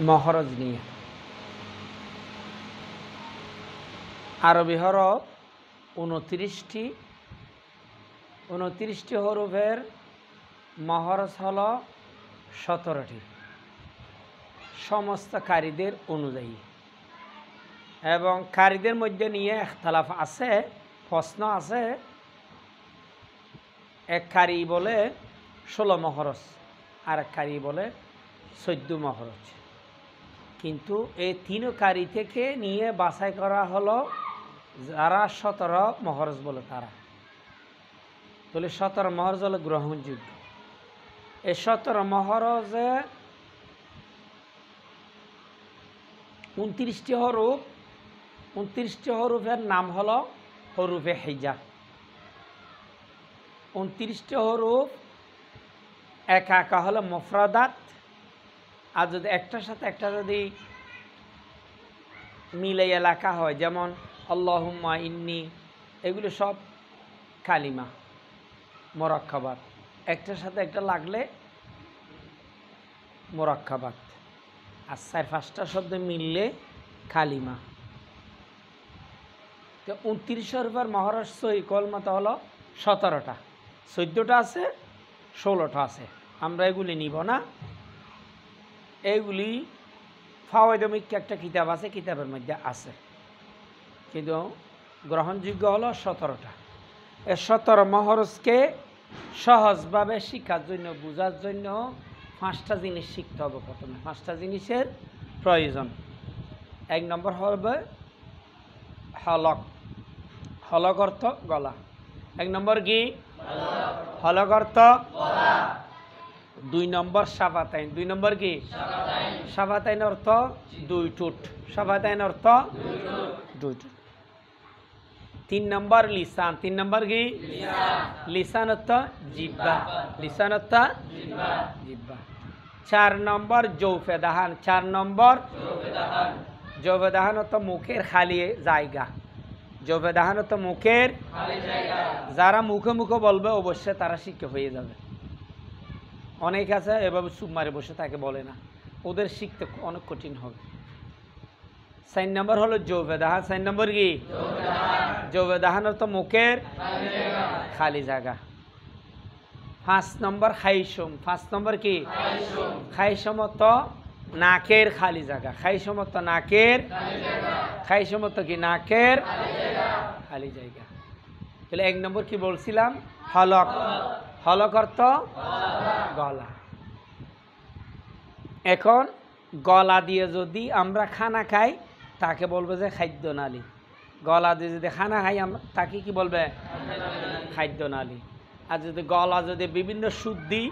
মহরজ নিয়ে। আরবি হরফ 29টি হরফের মহরজ হল 17টি সমস্ত কারীদের অনুযায়ী, এবং কারীদের মধ্যে নিয়ে ইখতিলাফ আছে, প্রশ্ন আছে। এক কারী বলে 16 মহরজ, আর এক কারী বলে 14 মহরজ। কিন্তু এই তিন কারী থেকে নিয়ে বাছাই করা হলো যারা 17 মহরজ বলে তারা। তাহলে 17 মহরজ হলো গ্রহণযোগ্য। এই 17 মহরজে 29টি হরফ, 29টি হরফের নাম হলো হরুফে হিজা। 29টি হরফ একা একা হলো মুফরাদাত, আর যদি একটার সাথে একটা যদি মিলাইয়া লেখা হয়, যেমন আল্লাহুম্মা ইন্নি, এগুলো সব কালিমা মুরাক্কাবাত, একটার সাথে একটা লাগলে মুরাক্কাবাত, আর 4-5টা শব্দ মিললে কালিমা। তো 29 হরফের মহরজ সহি কলমাতা হলো 17টা, 14টা আছে, 16টা আছে। আমরা এগুলি নিব না। এইগুলি ফাওয়াইদমিক একটা কিতাব আছে, কিতাবের মধ্যে আছে, কিন্তু গ্রহণযোগ্য হলো 17টা। এই 17 মহরজকে সহজভাবে শিক্ষার জন্য, বোঝার জন্য 5টা জিনিস শিখতে হবে। প্রথমে 5টা জিনিসের প্রয়োজন। 1 নম্বর হবে হলক। হলক অর্থ গলা। 1 নম্বর কি? হলক অর্থ গলা। 2 নম্বর শাফাতাইন। 2 নম্বর কি? শাফাতাইন অর্থ 2 ঠোঁট। শাফাতাইন অর্থ 2 ঠোঁট। 3 নম্বর লিসান। 3 নম্বর কি? লিসান অর্থ জিহ্বা। লিসান অর্থ জিহ্বা। 4 নম্বর জৌফে দাহান। 4 নম্বর জৌফে দাহান অর্থ মুখের খালি জায়গা। জৌফে দাহান অর্থ মুখের খালি জায়গা। যারা মুখে মুখে বলবে অবশ্যই তারা শিক্ষা হয়ে যাবে। অনেক আছে এভাবে চুপ মারে বসে তাকে বলে না, ওদের শিখতে অনেক কঠিন হবে। 4 নম্বর হলো জৌফে দাহান। 4 নম্বর কি? জৌফে দাহান অর্থ মুখের খালি জায়গা। 5 নম্বর খাইসুম। 5 নম্বর কি? খাইসুম অর্থ নাকের খালি জায়গা। খাইসুম অর্থ নাকের, খাইসুম অর্থ কি? নাকের খালি জায়গা। তাহলে 1 নম্বর কি বলছিলাম? হলক। হলক অর্থ গলা। এখন গলা দিয়ে যদি আমরা খানা খাই তাকে বলবে যে খাদ্য নালী। গলা দিয়ে যদি খানা খাই আমরা তাকে কি বলবে? খাদ্য নালী। আর যদি গলা যদি বিভিন্ন শুদ্ধি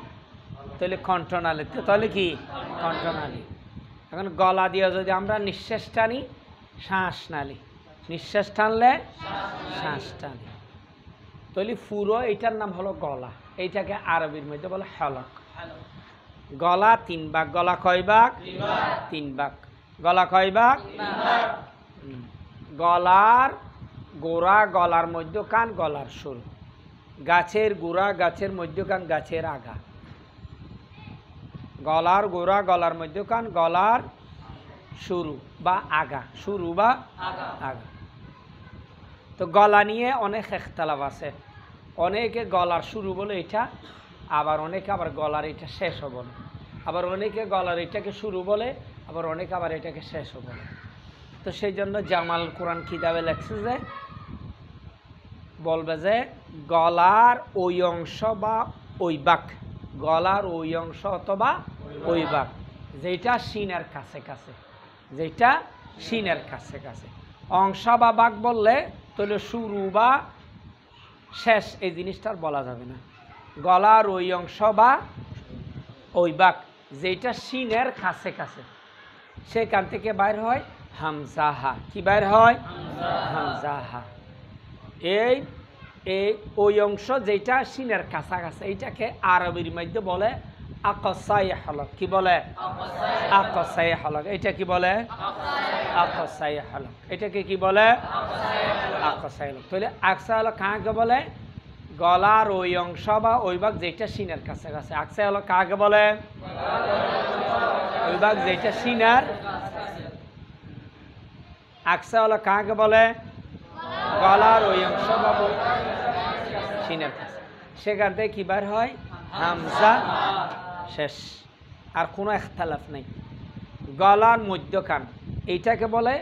তাহলে কণ্ঠনালী। তাহলে কি? কণ্ঠনালী। এখন গলা দিয়ে যদি আমরা নিঃশ্বাস টানি, শ্বাস নালী। নিঃশ্বাস টানলে শ্বাস টানি। তাহলে পুরো এইটার নাম হলো গলা। এইটাকে আরবির মধ্যে বলে হলক। গলা 3 ভাগ। গলা কয় ভাগ? 3 ভাগ। গলা কয় ভাগ? গলার গোড়া, গলার মধ্যখান, গলার শুরু। গাছের গোড়া, গাছের মধ্যখান, গাছের আগা। গলার গোড়া, গলার মধ্যখান, গলার শুরু বা আগা। শুরু বা আগা। তো গলা নিয়ে অনেক ইখতিলাফ আছে। অনেকে গলার শুরু বলে এটা, আবার অনেকে আবার গলার এটা শেষও বলে, আবার অনেকে গলার এটাকে শুরু বলে, আবার অনেকে আবার এটাকে শেষও বলে। তো সেই জন্য জামাল কোরআন কিতাবে লেখছে যে বলবে যে গলার ওই অংশ বা ওই বাক, গলার ওই অংশ অথবা ওই বাক যেটা শিনের কাছে কাছে, যেটা শিনের কাছে কাছে অংশ বা বাক বললে তাহলে শুরু বা শেষ এই জিনিসটার বলা যাবে না। গলার ওই অংশ বা ওই বাক যেটা শিনের কাছে কাছে, সেখান থেকে বাইর হয় হামজাহা। কি বাইর হয়? হামজাহা। এই ওই অংশ যেটা শিনের কাছাকাছি এইটাকে আরবির মধ্যে বলে আকসাই হলক। কি বলে? আকসাই হলক। এটা কি বলে? আকসাই হলক। এটাকে কি বলে? আকসাই হলক। তাহলে আকসাই হলক কাকে বলে? গলার ওই অংশ বা ওই ভাগ যেটা শিনের কাছাকাছি। আকসাই হলক কাকে বলে? ওই ভাগ যেটা সিনার আকসা হলো কাকে বলে? গলার ওই অংশ বাবু সিনার কাছে, সেখান থেকে কি বার হয়? হামজা। শেষ, আর কোনো ইখতিলাফ নেই। গলার মধ্যখান এইটাকে বলে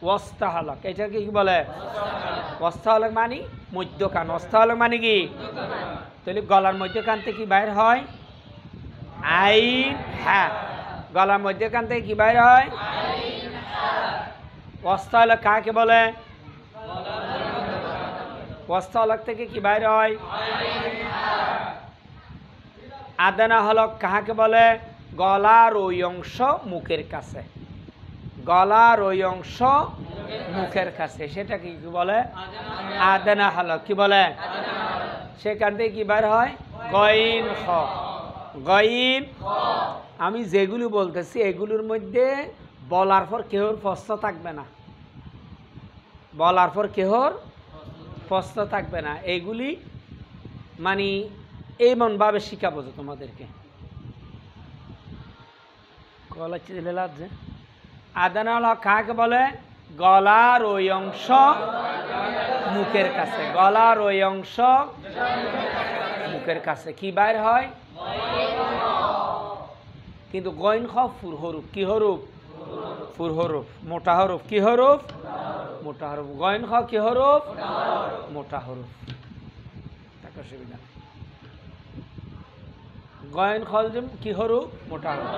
ওয়াস্তা হলক। এটাকে কি বলে? ওয়াস্তা হলক মানে মধ্যখান। ওয়াস্তা হলক মানে কি? তাহলে গলার মধ্যখান থেকে কি বাইর হয়? আইন হ্যাঁ। গলার মধ্যখান থেকে কি বাইর হয়? ওয়াস্তা হলক কাকে বলে? ওয়াস্তা হলক থেকে কি বাইর হয়? আদানা হলক কাকে বলে? গলার ওই অংশ মুখের কাছে। গলার ওই অংশ মুখের কাছে, সেটাকে কি বলে? আদানা হলক। কি বলে? সেখান থেকে কি বার হয়? গইন খ। গইন। আমি যেগুলো বলতেছি এগুলোর মধ্যে বলার পর কেহর প্রশ্ন থাকবে না। বলার পর কেহর প্রশ্ন থাকবে না। এইগুলি মানে এমনভাবে শিখাবো যে তোমাদেরকে। আদানা হলক কাকে বলে? গলার ওই অংশ মুখের কাছে। গলার ওই অংশ মুখের কাছে কি বাইর হয়? কিন্তু গইন খ ফুর হরুফ। কি হরুফ? ফুর হরুফ, মোটা হরুফ। কি হরুফ? মোটা হরুফ। গইন খ কি হরুফ? মোটা হরুফ। তাকে অসুবিধা নেই। গয়ন খলজম কি হরুফ? মোটা হরুফ।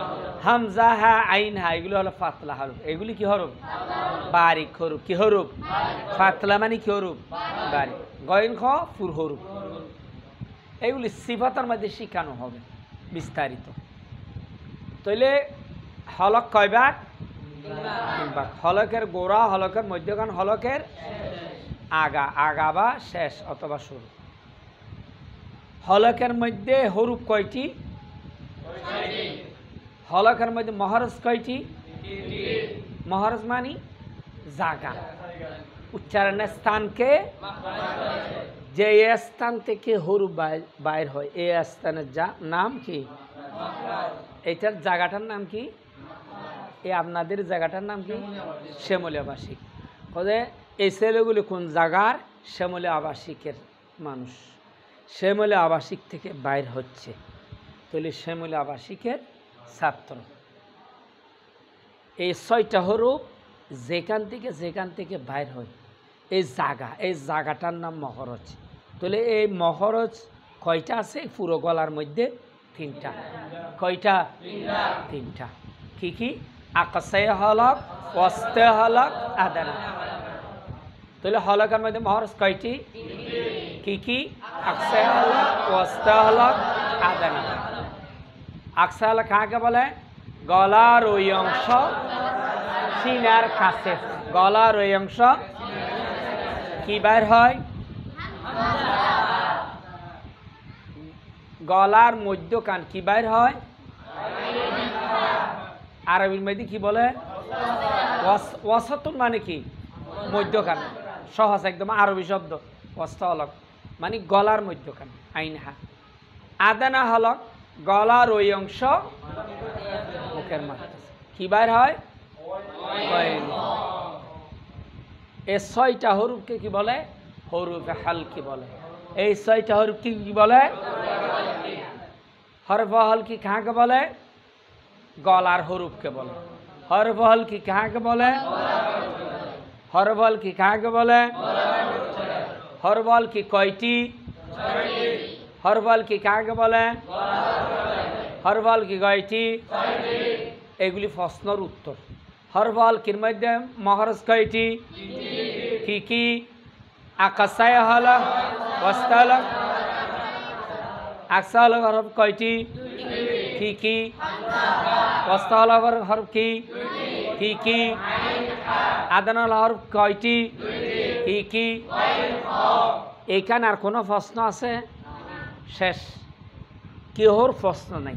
হামজা হা আইন হা এগুলো হলো ফাতলা হরুফ। এগুলি কি হরুফ? বারিক হরুফ। কি হরুফ? ফাতলা মানে কি হরুফ? বারিক। গয়ন খ ফুর হরুফ। এগুলি সিফাতের মধ্যে শিখানো হবে বিস্তারিত। তাইলে হলক কয় ভাগ? তিন ভাগ। হলকের গোড়া, হলকের মধ্যখান, হলকের আগা। আগা বা শেষ অথবা শুরু। হলকের মধ্যে হরুফ কয়টি? হলকের মধ্যে মহরজ কয়টি? মহরজ মানে জাগা, উচ্চারণের স্থানকে, যে স্থান থেকে হরুফ বাইর হয় এই স্থানের নাম কি? এটার জায়গাটার নাম কি? এই আপনাদের জায়গাটার নাম কি? শ্যামলী আবাসিক। এই ছেলেগুলি কোন জায়গার? শ্যামলী আবাসিকের মানুষ। শ্যামলী আবাসিক থেকে বাইর হচ্ছে, তাহলে শ্যামলী আবাসিকের ছাত্র। এই 6টা হরুফ যেখান থেকে বাইর হয় এই জায়গাটার নাম মহরজ। তাহলে এই মহরজ কয়টা আছে? পুরো গলার মধ্যে 3টা। কয়টা? 3টা। কি কি? আকসে হলক, ওয়াস্তে হলক, আদানা। তাহলে হলকের মধ্যে মহরজ কয়টি? কি কি? আকসে হলক, ওয়াস্তে হলক, আদানা। আকসে হলক কাকে বলে? গলার ওই অংশ সিনার কাছে। গলার ওই অংশ কি বাইর হয়? গলার মধ্যখান কি বাইর হয়? আরবির মধ্যে কি বলে? ওয়াসতুন মানে কি? মধ্যখান। সহজ একদম আরবি শব্দ। ওয়াস্ত হলক মানে গলার মধ্যখান। আইনহা। আদানা হলক গলার ওই অংশ মুখের মাঝে কি বাইর হয়? এই 6টা হরুফকে কি বলে? হরুফে হালকি বলে। এই 6টা হরুফ কি বলে? হরফ হালকি কাকে বলে? গলার হরুফকে বলে। হরফ হালকি কাকে বলে? হরফ হালকি কাকে বলে? হরফ হালকি কয়টি? হরফ হালকি কাকে বলে? হরফ হালকি কয়টি? এগুলি প্রশ্নের উত্তর। হরফ হালকির মধ্যে মহরজ কয়টি? কি কি? আকসায় হলক, ওয়াস্তা হলক। আকসা হলক হরফ কয়টি? কি কি? ওয়াস্তা হলক হরফ কি? কি কি? আদানা হরফ কয়টি? কি কি? এইখানে আর কোনো প্রশ্ন আছে? শেষ। কেহর প্রশ্ন নাই।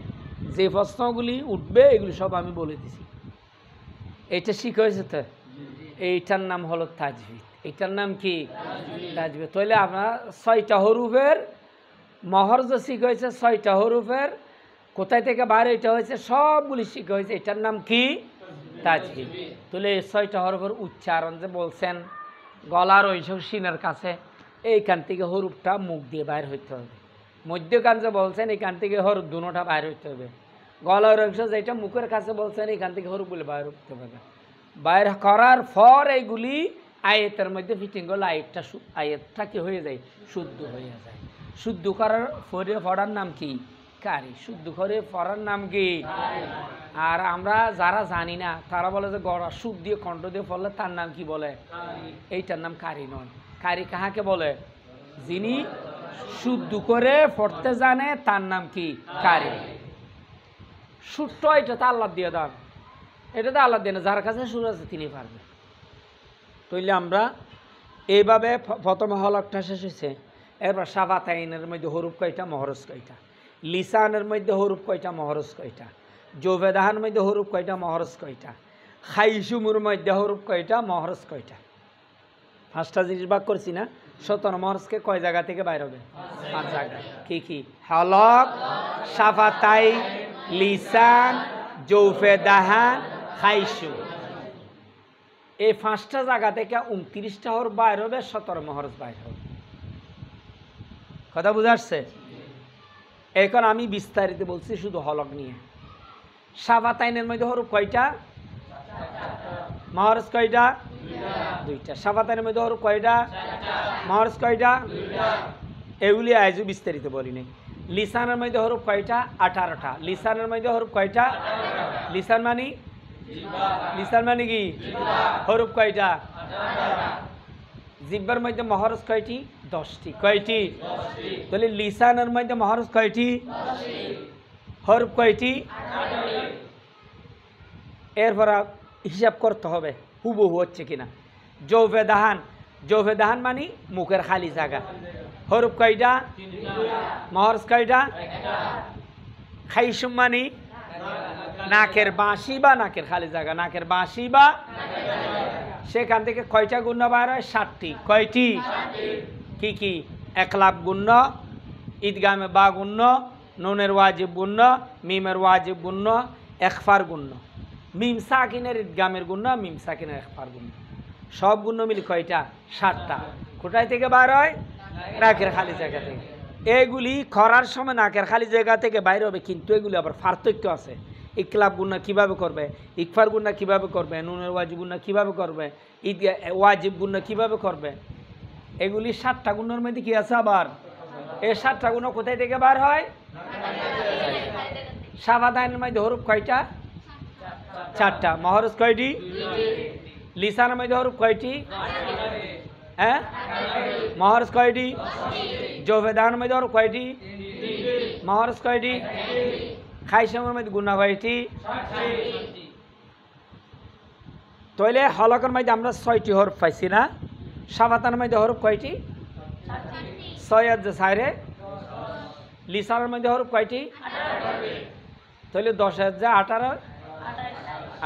যে প্রশ্নগুলি উঠবে এগুলি সব আমি বলে দিছি। এটা শিখা হয়েছে তো? এইটার নাম হলো তাজবিদ। এটার নাম কি? তাজবিদ। তাহলে আপনার 6টা হরুফের মহরজ শিখা হয়েছে। 6টা হরুফের কোথায় থেকে বাইরে এটা হয়েছে সবগুলি শিখা হয়েছে। এটার নাম কি? তাজবিদ। তাহলে এই 6টা হরফের উচ্চারণ যে বলছেন গলার ওইসব সিনের কাছে, এইখান থেকে হরফটা মুখ দিয়ে বাইর হইতে হবে। মধ্যখান যে বলছেন এখান থেকে হরফ দুটোটা বাইর হইতে হবে। গলার অংশ যেটা মুখের কাছে বলছেন এখান থেকে হরফগুলি বাইর হইতে হবে। বাইর করার পর এইগুলি আয়াতের মধ্যে ফিটিং করলে আয়াতটা কি হয়ে যায়? শুদ্ধ হয়ে যায়। শুদ্ধ করার পরে পড়ার নাম কি? কারি। শুদ্ধ করে পড়ার নাম কি? আর আমরা যারা জানি না তারা বলে যে গড়া সুদ দিয়ে কণ্ঠ দিয়ে পড়লে তার নাম কি বলে? এইটার নাম কারি নয়। কারি কাহাকে বলে? যিনি শুদ্ধ করে পড়তে জানে তার নাম কি? কারি। সুরটা এটা তো আল্লাহ দিয়ে দান, এটা তো আল্লাহ দিয়ে না, যার কাছে সুর আছে তিনি পারবে। তাইলে আমরা এইভাবে প্রথম হলকটা শেষ হয়েছে। এরপর শাফাতাইনের মধ্যে হরুফ কয়টা? মহরজ কয়টা? লিসানের মধ্যে হরুফ কয়টা? মহরজ কয়টা? জোবেদাহার মধ্যে হরুফ কয়টা? মহরজ কয়টা? খাইসুমুর মধ্যে হরুফ কয়টা? মহরজ কয়টা? 5টা জিনিস ভাগ করছি না? 17 মহরজকে কয় জায়গা থেকে বাইর হবে? 5 জায়গা। কি কি? হলক, শাফাতাই, লিসান, জৌফেদাহান, খাইসুম। এই 5টা জায়গা থেকে 29টা হরফ বাইর হবে, 17 মহরজ বাইর হবে। কথা বুঝা আসছে? এখন আমি বিস্তারিত বলছি শুধু হলক নিয়ে। শাফাতাইনের মধ্যে হরফ কয়টা? মহরজ কয়টা? 2টা। শাফাতাইনের মধ্যে হরফ কয়টা? মহরজ কয়টা? এগুলি আজও বিস্তারিত বলি নাই। লিসানের মধ্যে হরফ কয়টা? 18টা। লিসানের মধ্যে হরফ কয়টা? লিসান মানে? লিসান মানে কি? হরফ কয়টা? জিব্বার মধ্যে মহরজ কয়টি? 10টি। কয়টি? তাহলে লিসানের মধ্যে মহরজ কয়টি? হরফ কয়টি? এরপর হিসাব করতে হবে হুবহু হচ্ছে কিনা। জৌফেদাহান, জৌফেদাহান মানে মুখের খালি জায়গা, হরফ কয়টা? মহরজ কয়টা? খাইসুম মানে নাকের বাঁশি বা নাকের খালি জায়গা, নাকের বাঁশি বা সেখান থেকে কয়টা গুণ্য বার হয়? 7টি। কয়টি? কি কি? একলাব গুণ্য, ঈদগামে বা গুণ্য, নুনের ওয়াজিব গুণ্য, মিমের ওয়াজিব গুণ্য, একফার গুণ্য। মিম সাকিনের ঈদগামের গুণ্য, মিম সাকিনের একফার গুণ্য। সব গুণ্য মিলে কয়টা? 7টা। কোথায় থেকে বার হয়? নাকের খালি জায়গা থেকে। এগুলি করার সময় নাকের খালি জায়গা থেকে বাইরে হবে, কিন্তু এগুলি আবার পার্থক্য আছে। ইকলাব গুন্না কিভাবে করবে, ইকফার গুন্না কিভাবে করবে, নুনের ওয়াজিব গুন্না কিভাবে করবে, ঈদ ওয়াজিব গুন্না কিভাবে করবে, এগুলি 7টা গুণের মধ্যে কি আছে আবার? এই 7টা গুণ কোথায় থেকে বার হয়? শাফাতাইনের মধ্যে হরফ কয়টা? 4টা। মহরজ কয়টি? লিসানের মধ্যে হরফ কয়টি? হ্যাঁ, মহরজ কয়টি? জৌফেদাহানের মধ্যে হরফ কয়টি? মহরজ কয়টি? খাইসুমের মধ্যে গুণা কয়টি? তাইলে হলকের মধ্যে আমরা 6টি হরফ পাইছি না? শাফাতানের মধ্যে হরফ কয়টি? 6 আর 4 লিসানের মধ্যে হরফ কয়টি? তাহলে 10 আর 18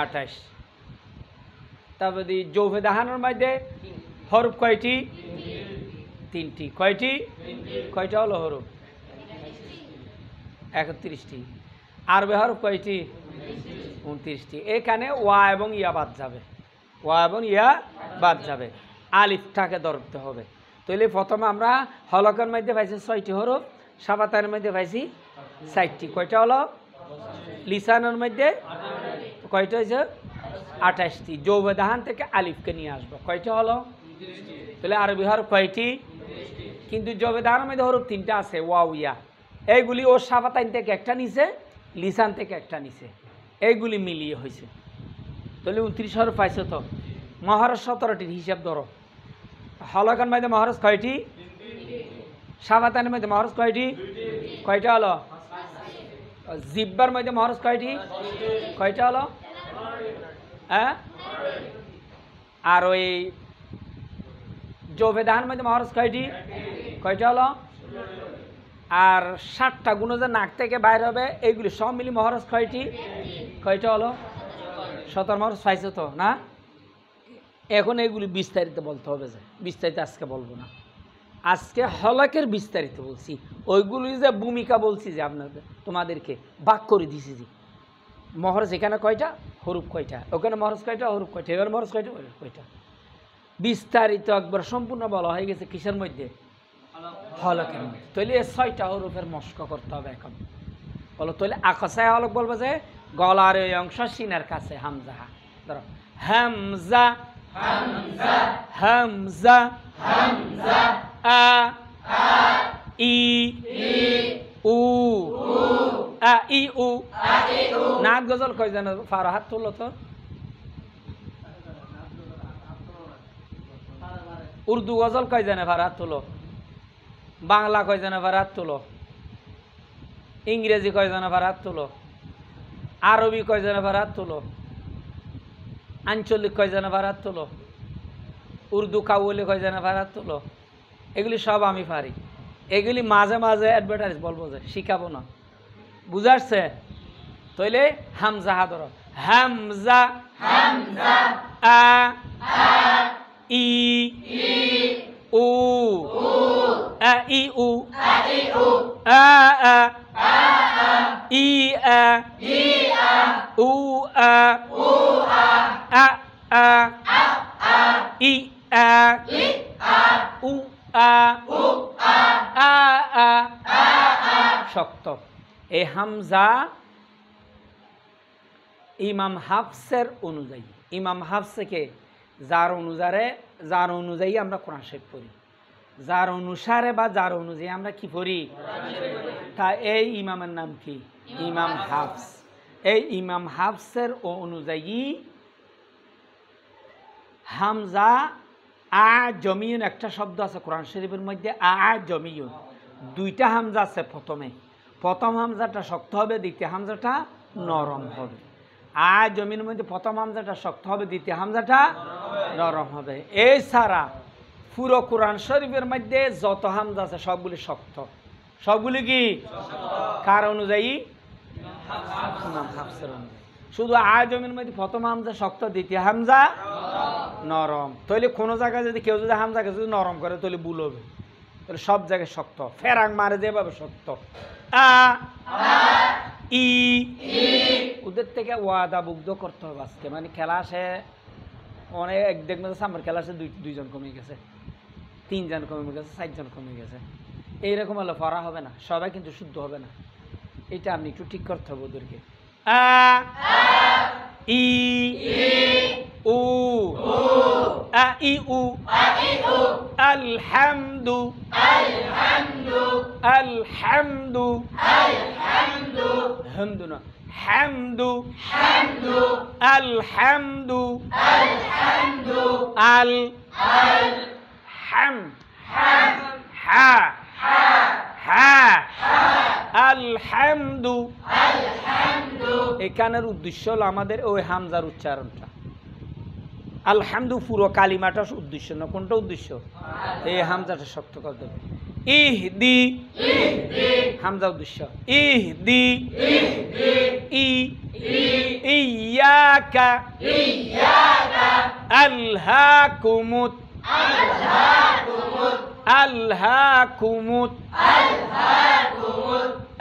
28। তারপরে জৌফেদাহানের মধ্যে হরফ কয়টি? 3টি। কয়টি? কয়টা হলো হরফ? 31টি। আরবি হরফ কয়টি? 29টি। এখানে ওয়া এবং ইয়া বাদ যাবে, ওয়া এবং ইয়া বাদ যাবে, আলিফটাকে ধরতে হবে। তাহলে প্রথমে আমরা হলকের মধ্যে পাইছি 6টি হরফ, শাফাতাইনের মধ্যে পাইছি 4টি। কয়টা হলো? লিসানের মধ্যে কয়টা হয়েছে? 28টি। জৌফেদাহান থেকে আলিফকে নিয়ে আসবো, কয়টা হলো? তাহলে আরবি হরফ কয়টি? কিন্তু জৌফেদাহানের মধ্যে হরফ 3টা আছে, ওয়াও ইয়া। এইগুলি ও শাফাতাইন থেকে একটা নিছে, লিসান থেকে একটা নিছে, এইগুলি মিলিয়ে হয়েছে। তাহলে 29 হরফ পাইছো তো। মহরজ 17টির হিসাব ধরো। হলকের মধ্যে মহরজ কয়টি? শাফাতাইনের মধ্যে মহরজ কয়টি? কয়টা হলো? জিব্বার মধ্যে মহরজ কয়টি? কয়টা হলো? হ্যাঁ, আর ওই জৌফেদাহানের মধ্যে মহরজ কয়টি? কয়টা হলো? আর 7টা গুণ যে নাক থেকে বাইর হবে, এইগুলি সব মিলি মহরজ কয়টি? কয়টা হলো? 17 মহরজ পাইছো তো না? এখন এইগুলি বিস্তারিত বলতে হবে, যে বিস্তারিত আজকে বলবো না। আজকে হলকের বিস্তারিত বলছি, ওইগুলি যে ভূমিকা বলছি যে আপনাদের তোমাদেরকে বাক করে দিছি যে মহরজ এখানে কয়টা, হরুপ কয়টা, ওখানে মহরজ কয়টা, হরুপ কয়টা, এখানে মহরজ কয়টা, হরুপ কয়টা, বিস্তারিত একবার সম্পূর্ণ বলা হয়ে গেছে কিসের মধ্যে, হলকের মধ্যে। তাহলে এই 6টা হরুফের মস্ক করতে হবে এখন। বলো তাহলে আকসায় হলক বলবো যে গলার এই অংশ সিনার কাছে হামজা, ধরো হামজা হামজা হামজা, আ ই উ আ ই উ, নাক গজল কয় জানো, ফারা হাত তুলো তো। উর্দু গজল কয় জানে, ফারা হাত তুলো। বাংলা কয় জানে, ফারা হাত তুলো। ইংরেজি কয় জানে, ফারা হাত তুলো। আরবি কয় জানে, ফারা হাত তুলো। আঞ্চলিক কয় জানে, ফারা হাত তুলো। উর্দু কাউলি কয় জানে, ফারা হাত তুলো। এগুলি সব আমি পারি। এগুলি মাঝে মাঝে অ্যাডভার্টাইজ বলবো যে শিখাবো না, বুঝাচ্ছে। তাইলে হামজা হাদর, হামজা হামজা, আ ই উ আ ই উ আ আ ই আ উ আ আ আ ই আ উ আ আ আ, শক্ত। এই হামজা ইমাম হাফসের অনুযায়ী, ইমাম হাফসকে যার অনুযায়ী আমরা কোরআন শরীফ পড়ি, যার অনুসারে বা যার অনুযায়ী আমরা কি পড়ি, তা এই ইমামের নাম কি, ইমাম হাফস। এই ইমাম হাফসের অনুযায়ী হামজা আ জমিয়ন একটা শব্দ আছে কোরআন শরীফের মধ্যে, আ জমিয়ন, 2টা হামজা আছে। প্রথম হামজাটা শক্ত হবে, দ্বিতীয় হামজাটা নরম হবে। আ জমিনের মধ্যে প্রথম হামজাটা শক্ত হবে, দ্বিতীয় হামজাটা নরম হবে। এই ছাড়া পুরো কোরআন শরীফের মধ্যে যত হামজা আছে সবগুলি শক্ত। সবগুলি কি, কার অনুযায়ী, ইমাম হাফসের অনুযায়ী। শুধু আ জমিনের মধ্যে প্রথম হামজা শক্ত, দ্বিতীয় হামজা নরম। তাহলে কোনো জায়গায় যদি কেউ যদি হামজাকে যদি নরম করে তাহলে ভুল হবে। তাহলে সব জায়গায় শক্ত, ফেরাং মারে যেভাবে শক্ত। আ ই, ওদের থেকে ওয়াদা বুগ্ধ করতে হবে আজকে। মানে খেলা আসে অনেক, দেখবেন আমার খেলা আসে 2জন কমে গেছে, 3জন কমে গেছে, 4জন কমে গেছে। এইরকম হলে পড়া হবে না, সবাই কিন্তু শুদ্ধ হবে না। এটা আপনি একটু ঠিক করতে হবে ওদেরকে। আ ই উ আ ই উ আলহামদু আলহামদু আলহামদু আলহামদু, হামদু না, হামদু হামদু আলহামদু আলহামদু, আল আল হাম হাম হা হা আলহামদু আলহামদু। এখানের উদ্দেশ্য হলো আমাদের ওই হামজার উচ্চারণটা। আলহামদু পুরো কালিমাটা উদ্দেশ্য না, কোনটা উদ্দেশ্য, এই হামজাটা শক্ত করতে হবে। ইহদি, হামজা উদ্দেশ্য, ইহদি ই ইয়াকা আলহাকুমুত আলহাকুমুত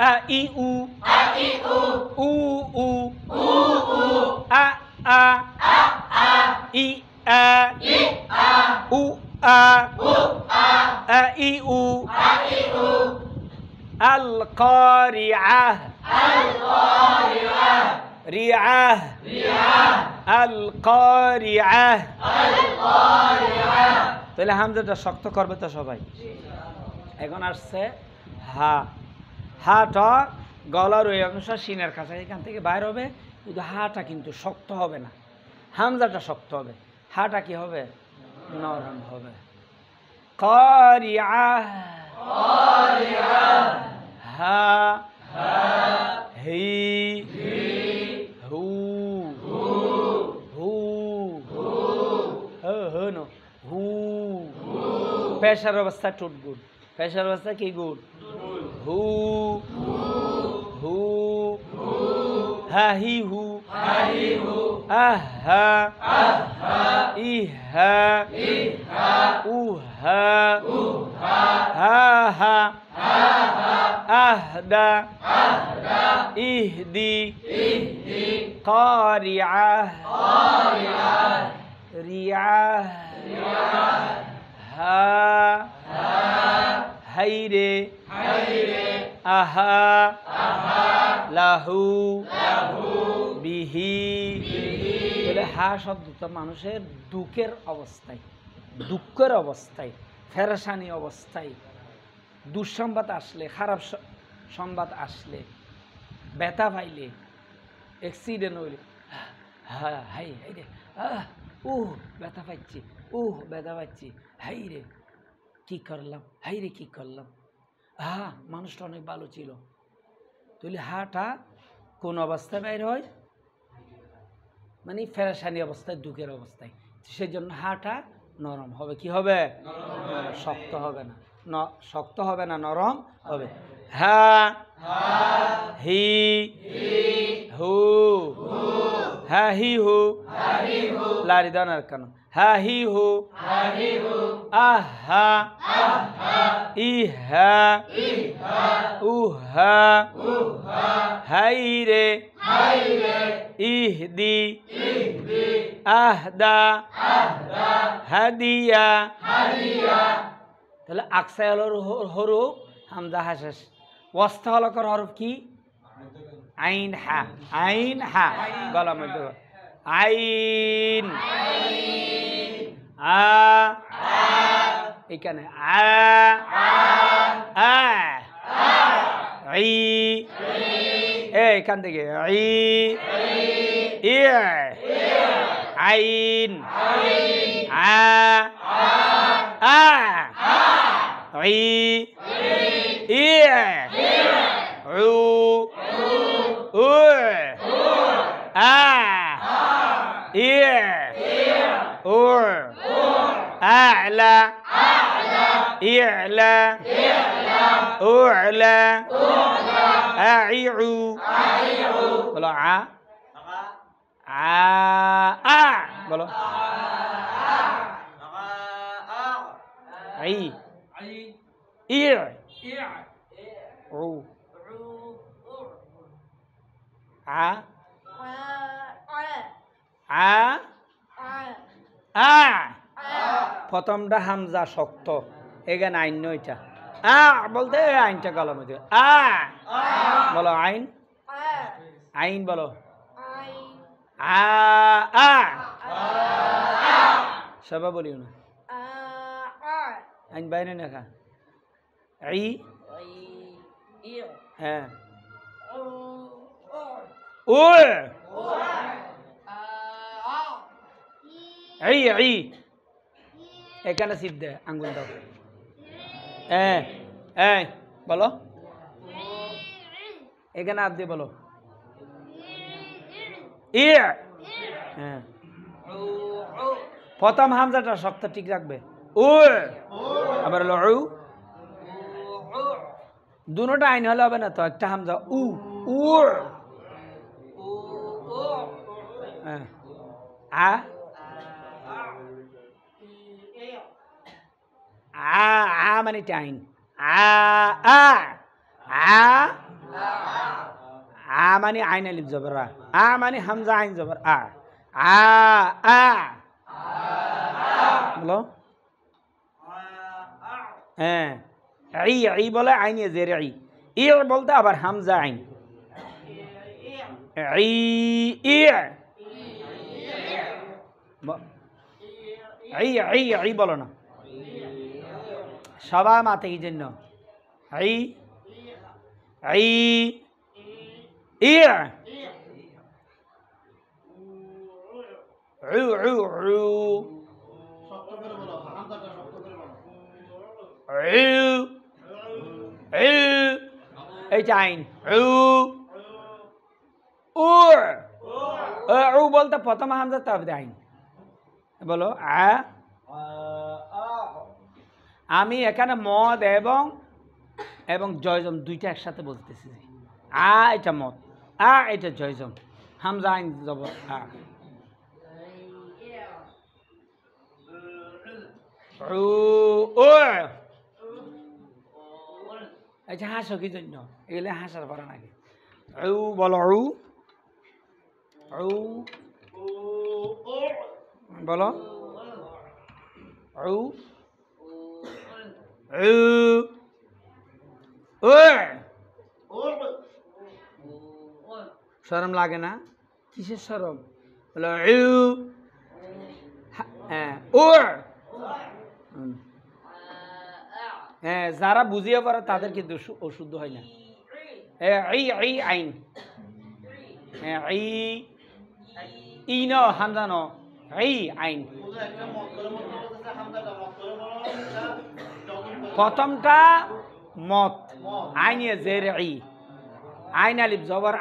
আ ই উ উ উ আ আ ই আ উ আ আ ই উ আল কারিআহ রিআহ আল কারিআহ। তাহলে হামজাটা শক্ত করবে তো সবাই। এখন আসছে হা। হাটা গলার ওই অংশ সিনের কাছে এখান থেকে বাইর হবে, কিন্তু হাটা কিন্তু শক্ত হবে না, হামজাটা শক্ত হবে, হাটা কি হবে, নরম হবে। কারিআহ, হা হি হু হু হু নো হু। পেশার অবস্থা টুট গুড, পেশার অবস্থা কি গুড, হু হু হা হি হু আহা ইহা উহা হাহা আহদা ইহদি কারিআহ রিআহ হা হাইরে আহা লাহু বিহি। হা শব্দটা মানুষের দুঃখের অবস্থায় ফেরেশানি অবস্থায়, দুঃসংবাদ আসলে, খারাপ সংবাদ আসলে, ব্যথা পাইলে, অ্যাক্সিডেন্ট হইলে হাই রে ব্যথা পাচ্ছি, ব্যথা পাচ্ছি, হাই রে কি করলাম। মানুষটা অনেক ভালো ছিল। তাহলে হাটা কোন অবস্থায় বাইর হয়? মানে ফেরেশানি অবস্থায়, দুঃখের অবস্থায়। সেজন্য হাটা নরম হবে। কি হবে? শক্ত হবে না, শক্ত হবে না, নরম হবে। হা হি হু হা হি হু লারি দানার কেন হা হি হু আহা ইহা উহা হাইরে ইহদি আহদা হাদিয়া। তাহলে আকসাই হরফ হামজা হা শেষ। ওয়াস্তা হলকর হরফ কি? আইন হা গলার মধ্যে আইন এখানে এখান থেকে আইন أعلى إعلى أعلى أعيع بلو بلو عي إع عو প্রথমটা হামজা শক্ত, এখানে আইন নয়টা বলতে আইনটা গলার মধ্যে বলো আইন আইন বলো সবাই বলিও না আইন বাইরে না হ্যাঁ এখানে সিদ্ধে আঙ্গুল দাও বলো এখানে হাত দিয়ে বলো হ্যাঁ প্রথম হামজাটা শক্ত ঠিক রাখবে আবার হলো দুটোটা আইন হলে হবে না তো, একটা হামজা মানে আইন মানে আইন আলিফ জবর মানে হামজা আইন জবর বলো হ্যাঁ বলে আইন জের বলতে আবার হামজা আইন বলো না সবাই মাতে কি জন্য এইটা আইন বলতে প্রথম হামজা তারপরে আইন বলো আমি এখানে মদ এবং জয়জম দুইটা একসাথে বলতেছি। এটা মদ, এটা জয়জম, হামজা আইন জবর আচ্ছা হাসো কি জন্য এগুলো হাসার পরে নাকি বলো বলো শরম লাগে না কিসের শরম বলো হ্যাঁ যারা বুঝিয়ে পারে তাদের কিন্তু অশুদ্ধ হয় না আইন ইন হামজান আইন প্রথমটা মত আইনে জের আইন আলিফ জবর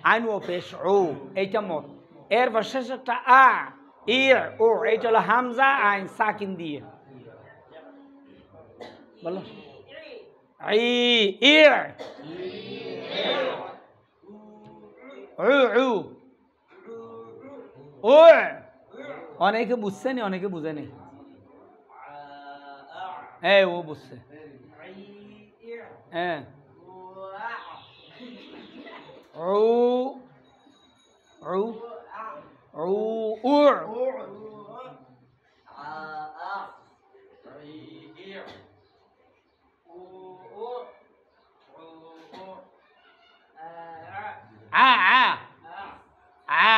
আইন ও পেশ ও এইটা মত এরপর শেষটা ও এইটা হলো হামজা আইন সাকিন দিয়ে বলো অনেকে বুঝছে নি অনেকে বুঝে নি ও বুঝছে হ্যাঁ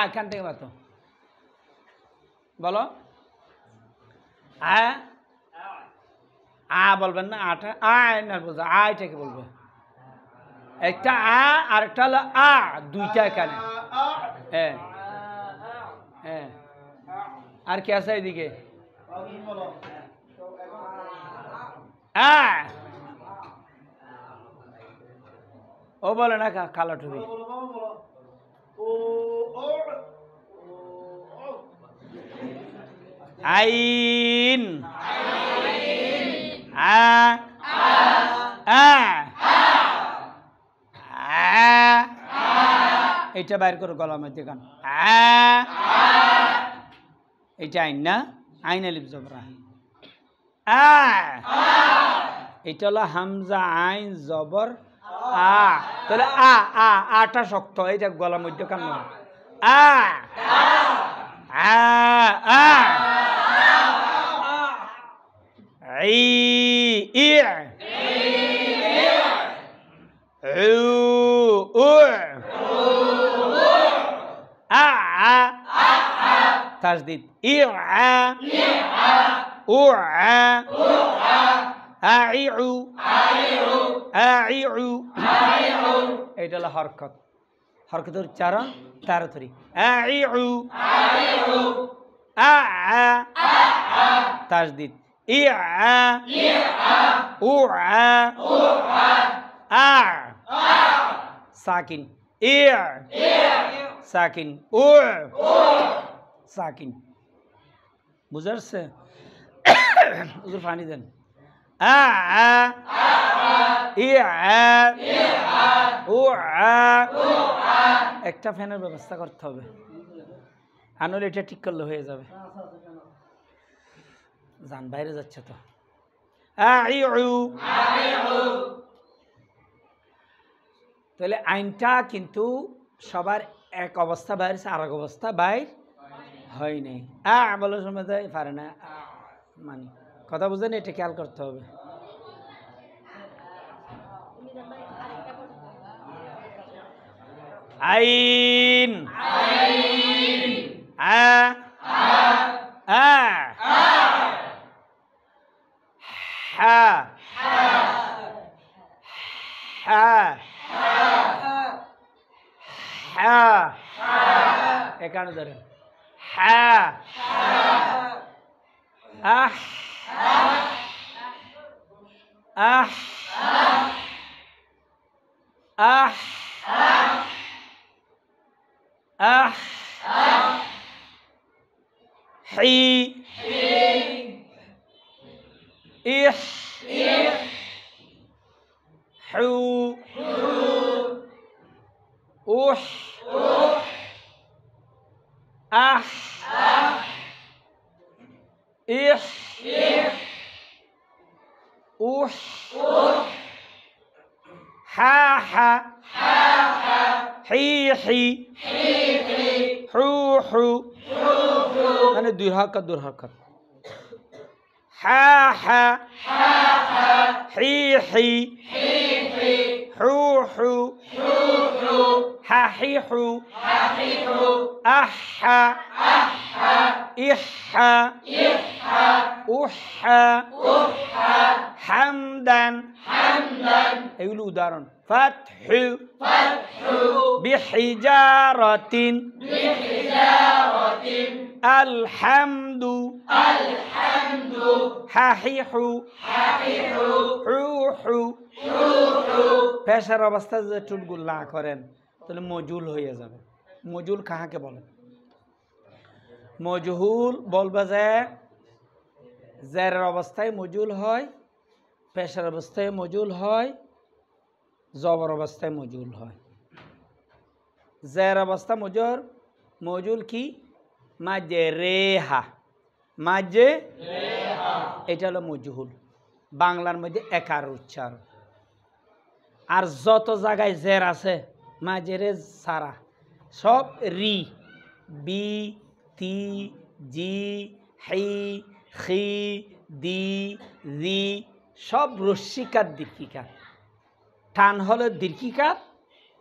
এখান থেকে বাতো বলো বলবেন না আটা বলবে আইটাকে বলবে একটা আর একটা হলো দুইটা এখানে হ্যাঁ হ্যাঁ আর কি আছে এদিকে ও বলে না কালা টুপি আইন এটা বাইর করো গলার মধ্যে গান এটা আইন না আইন আলিফ জবর এটা হলো হামজা আইন জবর তাহলে আটা শক্ত এইটা গলার মধ্যে কান তাসদিদ এটা হলো হরকত হরকতের উচ্চারণ তাড়াতাড়ি তাসদিদ সাকিন সাকিন সাকিন বুঝাচ্ছে হুজুর পানি দেন একটা ফ্যানের ব্যবস্থা করতে হবে আনলে এটা ঠিক করলে হয়ে যাবে যান বাইরে যাচ্ছে তো তাহলে আইনটা কিন্তু সবার এক অবস্থা বাইর আর এক অবস্থা বাইর হয় নাই বলার সময় পারে না মানে কথা বুঝেন এটা খেয়াল করতে হবে আইন এখানে ধরেন উহ হা হা হি হি হু হু মানে দুই হরকত হা হা হি হি হু হু হা হি হু আহা ইহা উহা হামদান এগুলো উদাহরণ ফাতহু বিহিজারাতিন আলহামদু হাহিহু হু পেশার অবস্থায় যে টুটগুল না করেন তাহলে মজুল হয়ে যাবে। মজুল কাহাকে বলে? মজহুল বলবে যে জেরের অবস্থায় মজুল হয়, পেশার অবস্থায় মজুল হয়, জবর অবস্থায় মজুল হয়। জের অবস্থা মজুল কি? মাঝে রেহা, মাঝে এটা হলো মজহুল, বাংলার মধ্যে একার উচ্চারণ। আর যত জায়গায় জের আছে মাঝে রে সারা সব রি, বি, তি, জি, হি, খি, দি, রি সব রস্যিকার দীর্ঘিকার। টান হলো দীর্ঘিকার,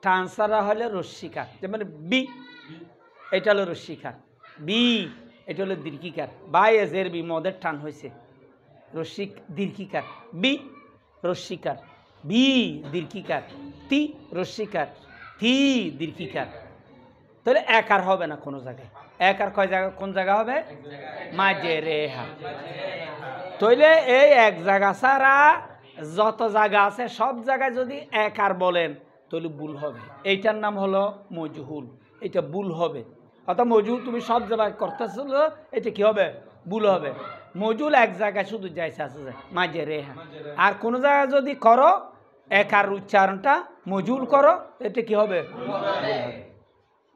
টান সারা হলে রস্যিকার। যেমন বি এটা হলো রস্যিকার, বি এটা হলো দীর্ঘিকার। বাই এজের বি মদের টান হয়েছে রস্যিক দীর্ঘিকার, বি রস্যিকার, বি দীর্ঘিকার, তি রস্যিকার, থি দীর্ঘিকার। তাহলে একার হবে না কোনো জায়গায়। একার কয় জায়গা, কোন জায়গা হবে? মাঝে রেহা। তাইলে এই এক জায়গা ছাড়া যত জায়গা আছে সব জায়গায় যদি একার বলেন তাহলে ভুল হবে। এইটার নাম হলো মজহুল, এটা ভুল হবে। অর্থাৎ মজহুল তুমি সব জায়গায় করতেছিল, এটা কি হবে? ভুল হবে। মজুল এক জায়গায় শুধু যাইছে আছে মাঝে রেহা। আর কোনো জায়গায় যদি করো একার উচ্চারণটা মজুল করো, এটা কি হবে?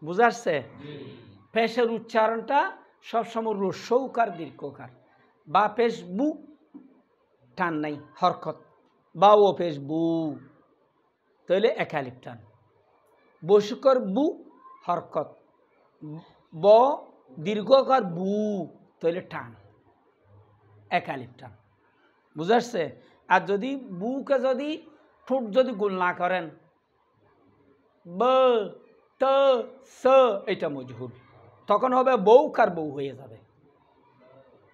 বুঝাচ্ছে? পেশের উচ্চারণটা সবসময় রস্যৌকার দীর্ঘকার। বা পেশ বু টান নাই, হরকত, বা ও পেশ বু তাহলে একালিপ টান। বসুকর বু হরকত, ব দীর্ঘকার বু তাহলে টান, একালিপ টান। বুঝাচ্ছে? আর যদি বুকে যদি ঠোঁট যদি গোল না করেন, ব ত স এটা মজহুল, তখন হবে বউকার বউ হয়ে যাবে।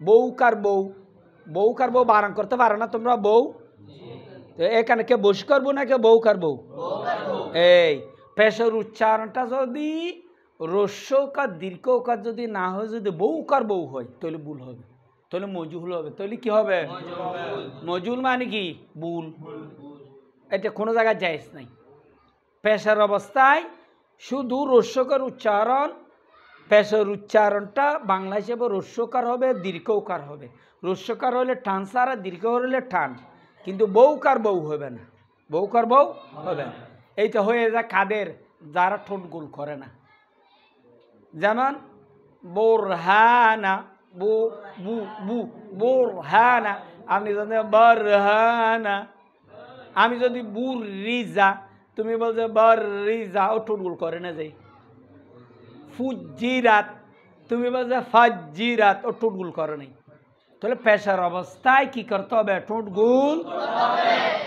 বউকার বউ, বউকার বউ বারণ করতে পারো না তোমরা? বউ এখানে কে বসি করবো না কে বউকার বউ? এই পেশের উচ্চারণটা যদি রস্যকার দীর্ঘকার যদি না হয়, যদি বউকার বউ হয় তাহলে ভুল হবে, তাহলে মজহুল হবে। তাহলে কি হবে? মজহুল মানে কি? ভুল। এটা কোনো জায়গায় জায়েজ নাই। পেশের অবস্থায় শুধু রস্যকার উচ্চারণ, পেশের উচ্চারণটা বাংলা হিসেবে রস্যকার হবে, দীর্ঘকার হবে। রস্যকার হলে টান সারা, দীর্ঘ হলে টান, কিন্তু বউকার বউ হবে না, বউকার বউ হবে না। এইটা হয়ে যায় কাদের? যারা ঠোঁট গোল করে না। যেমন বোরহানা, বু বু বু বোরহানা। আপনি যদি বরহানা, আমি যদি বুর রিজা, তুমি বলছো বর রিজা, ও ঠোঁট গোল করে না। যাই ফুজিরাত, তুমি বলছো ফাজিরাত, ও ঠোঁট গোল করে নাই। তাহলে পেশার অবস্থায় কি করতে হবে? ঠোঁট গোল।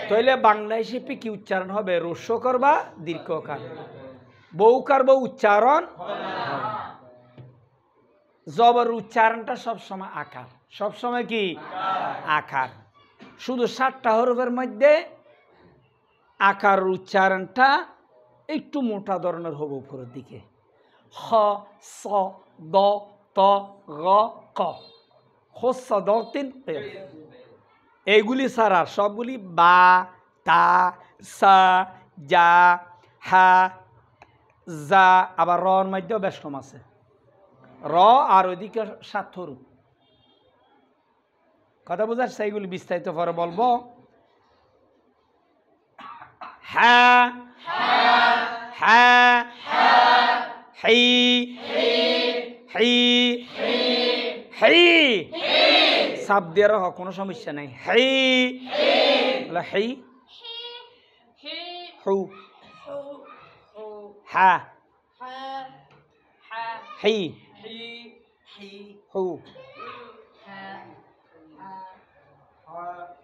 তাহলে বাংলা হিসেবে কি উচ্চারণ হবে? রস্যকার বা দীর্ঘকার। বউকার বউ উচ্চারণ। জবর উচ্চারণটা সবসময় আকার, সবসময় কি? আকার। শুধু 7টা হরফের মধ্যে আকার উচ্চারণটা একটু মোটা ধরনের হবে উপরের দিকে। খ, স, দ, ত, গ, ক। এইগুলি ছাড়া সবগুলি বা, তা, সা, যা, হা, যা। আবার রর মধ্যেও বেশ কম আছে, র আর ওইদিকে 7 হরফ। কথা বোঝাচ্ছে? এইগুলি বিস্তারিত পরে বলবো। হ্যাঁ হ্যাঁ, হি হি হি, সাপ দিয়ে রাখো, কোনো সমস্যা নাই। হি ولا حي حو حا حي حو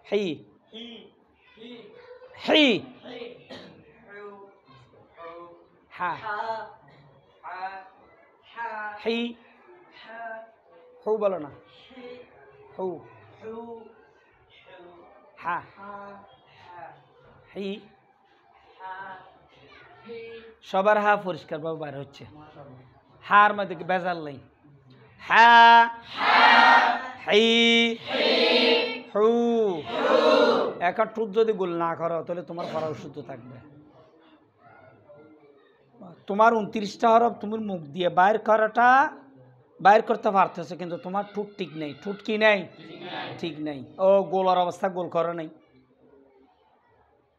حي حي حا حي حو বলো না حو حا حي সবার হা পরিষ্কার ভাবে বাইরে হচ্ছে হার মধ্যে বেজাল নেই হা হাই হু একটা টুট যদি গোল না করো তাহলে তোমার পড়া শুদ্ধ থাকবে তোমার 29টা হরফ তুমি মুখ দিয়ে বাইর করাটা বাইর করতে পারতেছো কিন্তু তোমার ঠুট ঠিক নেই ঠুট কি নেই ঠিক নেই ও গোলার অবস্থা গোল করো নাই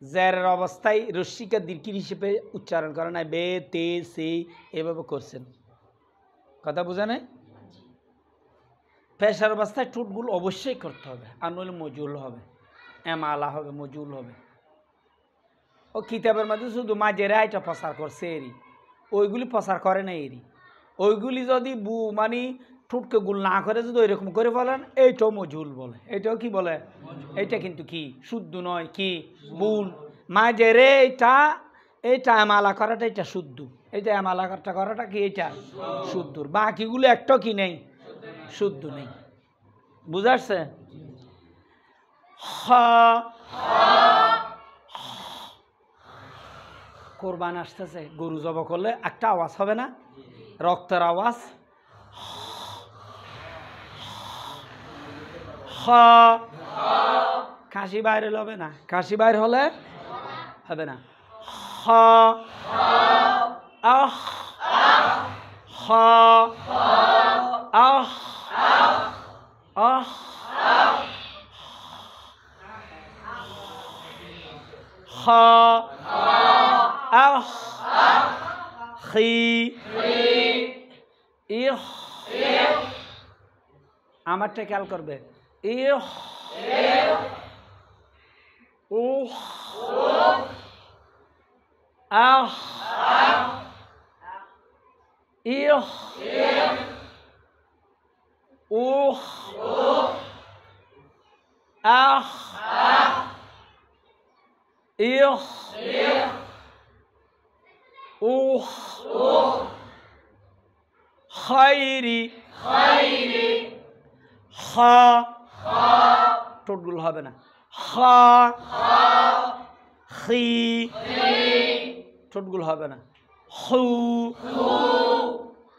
জেরের অবস্থায় রস্যিকা দীর্ঘির হিসেবে উচ্চারণ করে নাই বে তে সে এভাবে করছেন কথা বোঝা নাই পেশার অবস্থায় ঠুটগুলো অবশ্যই করতে হবে আর নইলে মজুল হবে এমালা হবে মজুল হবে ও কিতাবের মধ্যে শুধু মাঝেরা এটা প্রচার করছে এরই ওইগুলি প্রচার করে না এরই ওইগুলি যদি মানে ঠুটকে গুল না করে যদি ওইরকম করে বলেন এইটাও মজুল বলে এটাও কি বলে এটা কিন্তু কি শুদ্ধ নয় কি ভুল মাঝেরে এইটা এমালা করাটা এটা শুদ্ধ এটা এমালা করাটা কি এটা শুদ্ধর বাকিগুলো একটাও কি নেই শুদ্ধ নেই বুঝাচ্ছে কোরবান আসতেছে গরু জব করলে একটা আওয়াজ হবে না রক্তের আওয়াজ কাশি বাইরে হবে না কাশি বাইর হলে হবে না আহ আহ আহ আহ খি ইহ আমারটা খেয়াল করবে ইহ উহ আহ ইহ উহ আহ ইহ উহ খাইরি খা ঠোঁটগুলো হবে না খা খি ঠোঁটগুলো হবে না হু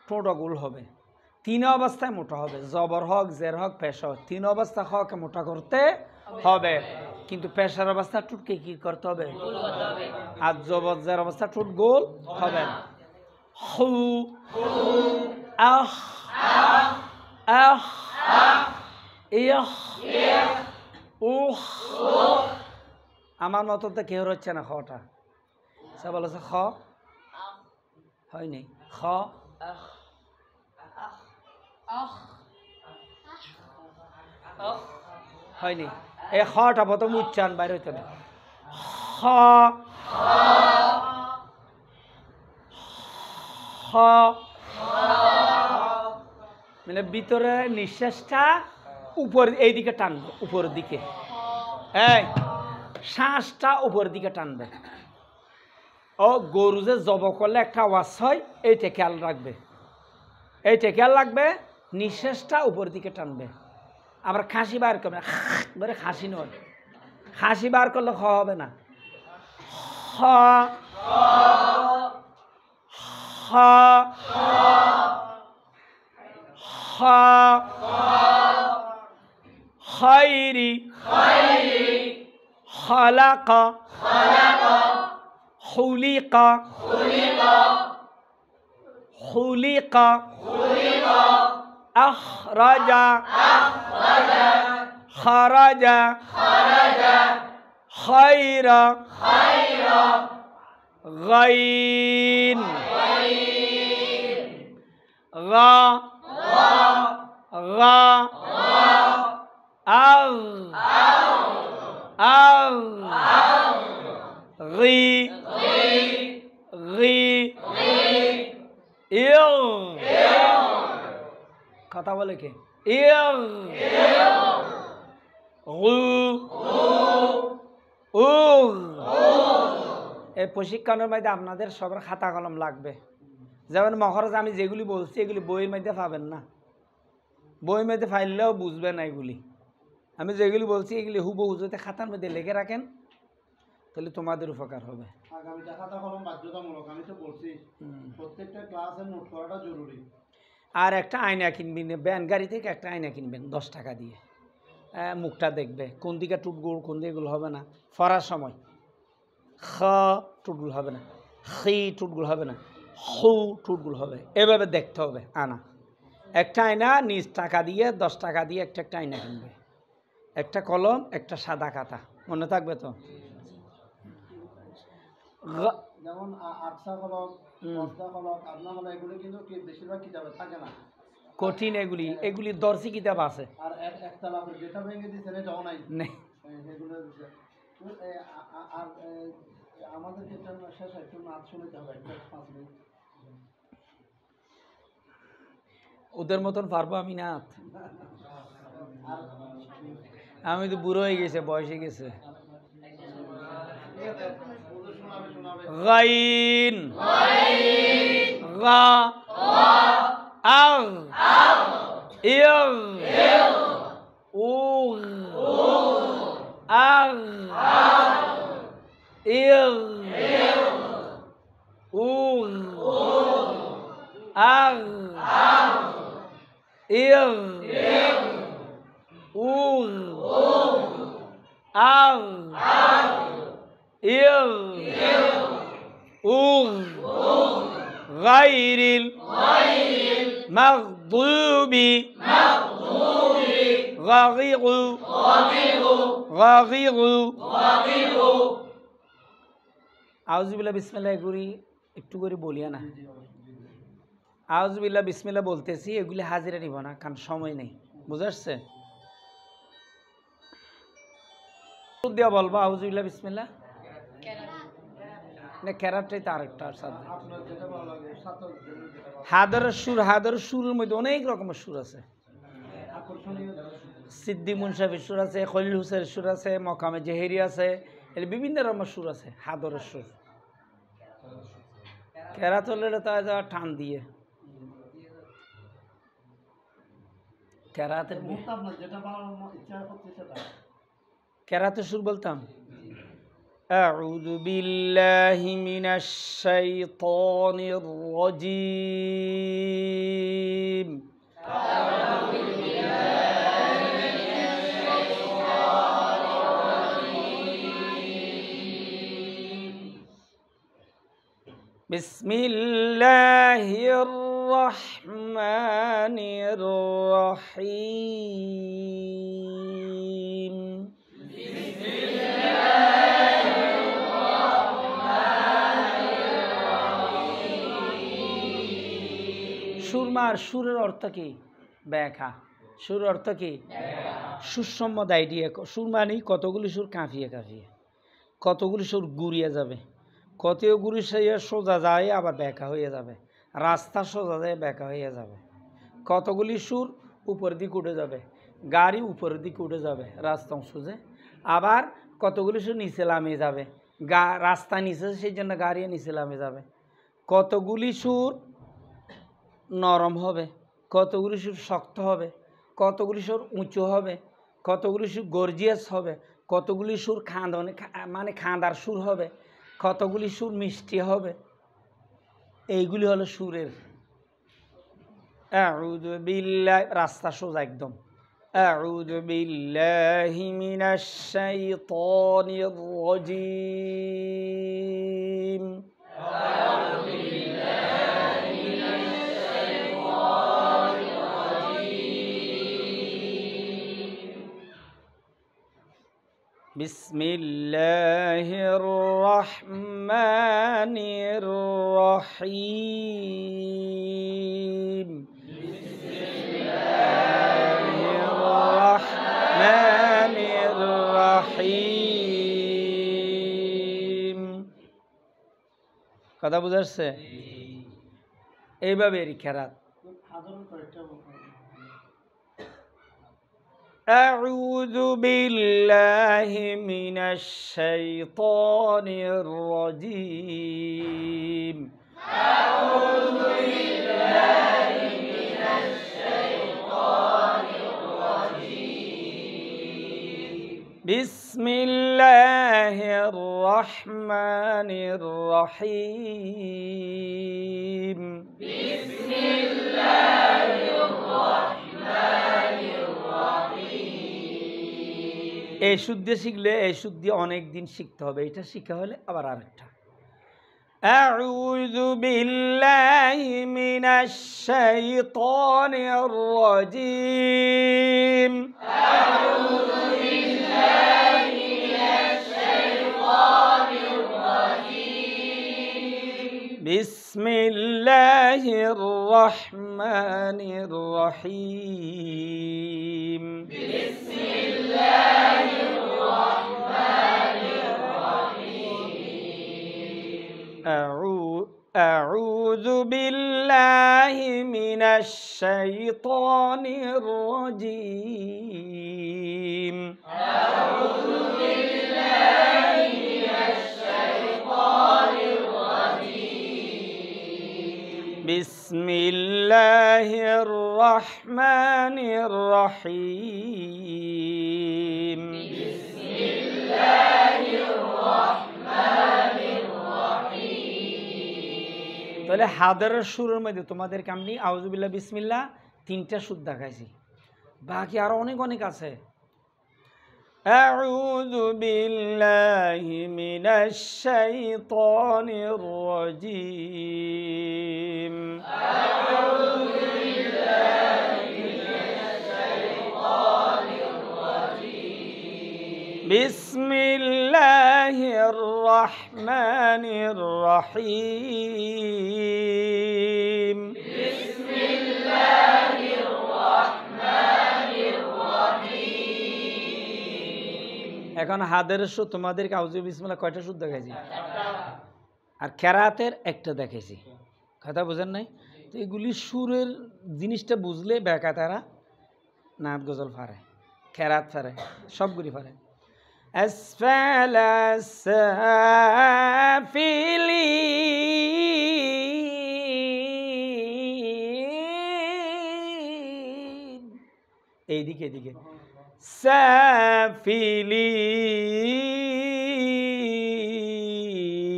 ঠোঁটগুলো হবে তিন অবস্থায় মোটা হবে জবর হক জের হক পেশা হোক তিন অবস্থা হকে মোটা করতে হবে কিন্তু পেশার অবস্থা ঠোঁটকে কি করতে হবে আর জবর জের অবস্থা ঠোঁট গোল হবে না হু আহ আহ ইহ উহ আমার মতো তো কেউ হচ্ছে না খটা সে বলেছে খ হয়নি খ হয়নি এই খটা প্রথম উচ্চারণ বাইরে হইতে না খ খ মানে ভিতরে নিঃশ্বাসটা উপর এইদিকে টানবে উপরের দিকে এই শ্বাসটা উপরের দিকে টানবে ও গরু যে জব করলে একটা আওয়াজ হয় এইটা খেয়াল রাখবে এইটা খেয়াল রাখবে নিঃশ্বাসটা উপরের দিকে টানবে আবার খাসি বার করবে না খাসি নয় খাসি বার করলে খ হবে না খ খ খ খাইরি খালাকা খুলিকা খুলিকা আখরাজা খারাজা খাইরা গাইন গা গা আগ আগ হবে কে ইগ গু উগ। এই প্রশিক্ষণের মধ্যে আপনাদের সবার খাতা কলম লাগবে। যেমন মখরজ আমি যেগুলি বলছি এগুলি বইয়ের মধ্যে পাবেন না, বইয়ের মধ্যে ফাইললেও বুঝবে না এগুলি। আমি যেগুলি বলছি এগুলি হুবহু যদি খাতার মধ্যে লিখে রাখেন তাহলে তোমাদের উপকার হবে। আগামীটা খাতা কলম বাধ্যতামূলক, আমি তো বলছি প্রত্যেকটা ক্লাসে নোট করাটা জরুরি। আর একটা আয়না কিনবেন, ব্যান গাড়ি থেকে একটা আয়না কিনবেন 10 টাকা দিয়ে, মুখটা দেখবে কোন দিকে টুটগুল কোন দিকে গুলো হবে না। ফরার সময় খ টুটগুল হবে না, খি টুটগুল হবে না, হু টুটগুল হবে, এভাবে দেখতে হবে। আনা একটা আয়না নিজ টাকা দিয়ে 10 টাকা দিয়ে একটা একটা আয়না কিনবে, একটা কলম, একটা সাদা খাতা, মনে থাকবে তো। যেমন আটসা কলম, মস্তা কলম, আদনা কলম এগুলো কিন্তু বেশিরভাগ কিতাবে থাকে না, কঠিন এগুলি, এগুলি দর্শি কিতাব আছে। আর একতলা যেটা ভেঙে দিয়েছেন এটাও নাই এগুলো। আর আমাদেরকে একটা শেষ একটু নাচ শুনতে হবে, একটা 5 মিনিট। ওদের মতন পারবো আমি না, আমি তো বুড়ো হয়ে গেছে, বয়স হয়ে গেছে। গাইন গা আগ ইগ উগ আগ ইগ উগ আগ ইগ উগ আগ ইগ উগ গাইরিল মাগদুবি গাগিগু গাগিগু। আউযুবিল্লাহ বিসমিল্লাহ এগুলি একটু করে বলিয়া না। আউযুবিল্লাহ বিসমিল্লাহ বলতেছি, এগুলি হাজিরা নিব না কারণ সময় নেই, বুঝা আসছে? দিয়া বলবো আউযুবিল্লাহ বিসমিল্লাহ না, ক্যারাটাই তার একটা সাথে হাদরের সুর, হাদরের সুরের মধ্যে অনেক রকমের সুর আছে। সিদ্দি মুনসাফির সুর আছে, খলিল হুসেনের সুর আছে, মকামে জেহেরি আছে, এর বিভিন্ন রকমের সুর আছে হাদরের সুর। কেরাত হলে তা টান দিয়ে কেরাতের কেরাতের সুর বলতাম। أعوذ بالله من الشيطان الرجيم بسم الله الرحمن الرحيم সুরমার সুরের অর্থ কি? ব্যাখ্যা। সুর অর্থ কি? সুসম্মত আইডিয়া। সুর মানে কতগুলি সুর কাঁপিয়ে কাঁপিয়ে, কতগুলি সুর গুড়িয়ে যাবে, কতগুলি সোজা যায় আবার ব্যাখ্যা হয়ে যাবে, রাস্তা সোজা যায় ব্যাখ্যা হয়ে যাবে, কতগুলি সুর উপরের দিকে উঠে যাবে, গাড়ি উপরের দিকে উঠে যাবে রাস্তা সোজে, আবার কতগুলি সুর নিচে নামে যাবে, রাস্তা নিচে সেই জন্য গাড়ি নিচে নামে যাবে, কতগুলি সুর নরম হবে, কতগুলি সুর শক্ত হবে, কতগুলি সুর উঁচু হবে, কতগুলি সুর গর্জিয়াস হবে, কতগুলি সুর মানে খাঁদার সুর হবে, কতগুলি সুর মিষ্টি হবে। এইগুলি হলো সুরের। আউযু বিল্লাহি, রাস্তা সোজা একদম। আউযু বিল্লাহি মিনাশ শাইতানির রাজীম। বিসমিল্লাহির রহমানির রহিম। বিসমিল্লাহির রহমানির রহিম। কথা বুঝাচ্ছে? এইভাবে এর খেরাত। أعوذ بالله من الشيطان الرجيم أعوذ بالله من الشيطان الرجيم بسم الله الرحمن الرحيم بسم الله الرحمن الرحيم এই শুদ্ধ শিখলে এই শুদ্ধ অনেক দিন শিখতে হবে এটা শিখা হলে আবার আরেকটা أعوذ بالله من الشيطان الرجيم أعوذ بالله من الشيطان الرجيم بسم الله الرحمن الرحيم بسم الله الرحمن الرحيم أعوذ بالله من الشيطان الرجيم أعوذ بالله من الشيطان الرجيم بسم الله الرحمن الرحيم بسم الله الرحمن الرحيم তাহলে হাদারের শুরুর মধ্যে তোমাদেরকে আমি আউযুবিল্লাহ বিসমিল্লাহ তিনটা সুর দেখাইছি বাকি আরো অনেক অনেক আছে أعوذ بالله من الشيطان الرجيم أعوذ بالله من الشيطان الرجيم بسم الله الرحمن الرحيم بسم الله الرحمن الرحيم এখন হাদের সুর তোমাদেরকে আউযু বিসমিল্লাহ কয়টা সুর দেখাইছি আর কেরাতের একটা দেখাইছি কথা বুঝেন নাই তো এগুলি সুরের জিনিসটা বুঝলে বেকাতারা নাত গজল পারে কেরাত পারে সবগুলি পারে أسفل السافلين এইদিকে এদিকে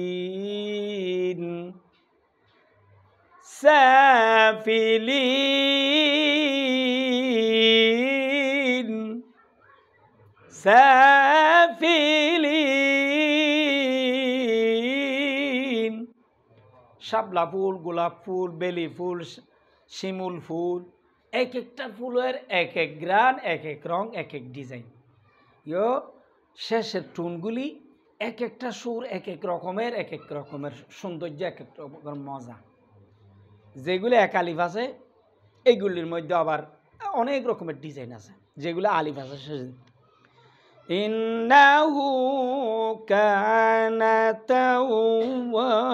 সাফিলিন সাফিলিন সাফিলিন শাপলা ফুল গোলাপ ফুল বেলি ফুল শিমুল ফুল এক একটা ফুলের এক এক গ্রান এক এক রং এক এক ডিজাইন ইয়ো শেষের টুনগুলি এক একটা সুর এক এক রকমের সৌন্দর্য এক এক রকমের মজা যেগুলো এক আলিফ আছে এইগুলির মধ্যে আবার অনেক রকমের ডিজাইন আছে যেগুলো আলিফ আছে শেষে ইন্নাহু কানা তাওয়াবা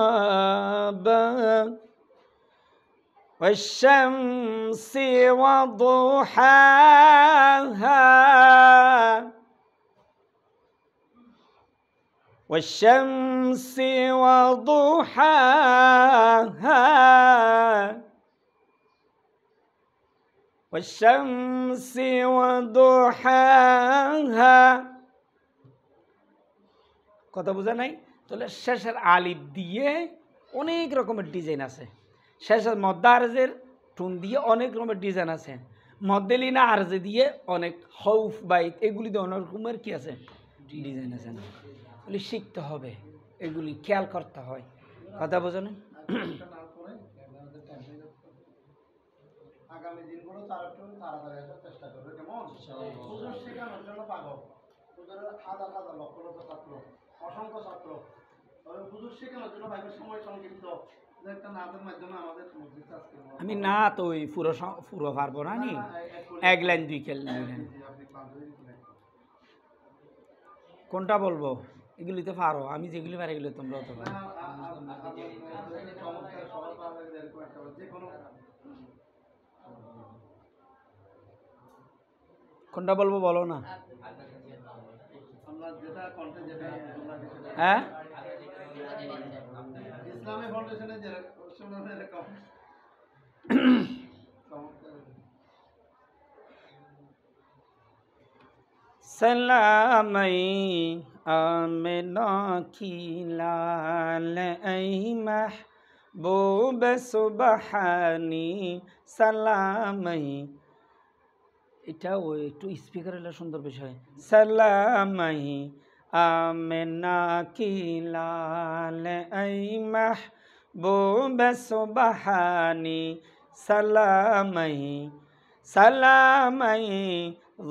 والشمس وضحاها والشمس وضحاها والشمس وضحاها কথা বুঝা নাই তাহলে শেষের আলিফ দিয়ে অনেক রকমের ডিজাইন আছে শেষের মধ্য আরজের টুন দিয়ে অনেক রকমের ডিজাইন আছে মধ্যলিনা আরজে দিয়ে অনেক হৌফ বাইত এগুলি দিয়ে অনেক রকমের কি আছে ডিজাইন আছে এগুলি শিখতে হবে এগুলি খেয়াল করতে হয় কথা বোঝো না আগামী দিনগুলো তার একটু তাড়াতাড়ি আসার চেষ্টা করবে কেমন হুজুর শেখানোর জন্য পাগল হুজুরের হাজার হাজার লক্ষ লক্ষ ছাত্র অসংখ্য ছাত্র হুজুর শেখানোর জন্য ভাইবের সময় সংক্ষিপ্ত একটা নাচের মাধ্যমে আমাদের মসজিদ আজকে আমি না তো ওই পুরো পারবো না নি এক লাইন দুই লাইন কোনটা বলবো এগুলি তো পারো আমি যেগুলি পারি এগুলো তোমরাও তো পারো কোনটা বলবো বলো না। আমরা যেটা কন্টেন্ট যেটা হ্যাঁ ইসলামী ফাউন্ডেশনে যে এরকম सलामई आमिना की लाल ऐ महबूब सुबहानी সালামই। এটা ওই একটু স্পিকার হলে সুন্দর বিষয়। সালামই আমিনা কি লাল ऐ महबूब सुबहानी সালামই सलामई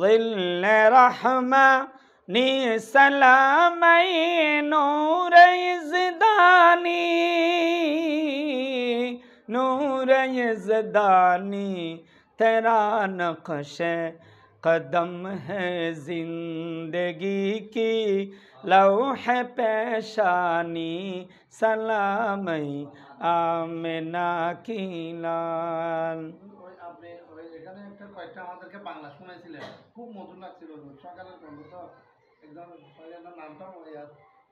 ظل रहमानी सलामई नूर यज़दानी नूर यज़दानी तेरा नक्श कदम है जिंदगी की लौह पेशानी सलामई आमिना की लाल। আপনি এখানে একটা কয়েকটা আমাদেরকে বাংলা শুনেছিলেন, খুব মধুর লাগছিল। সকালের গন্ধ তো একদম নামটাও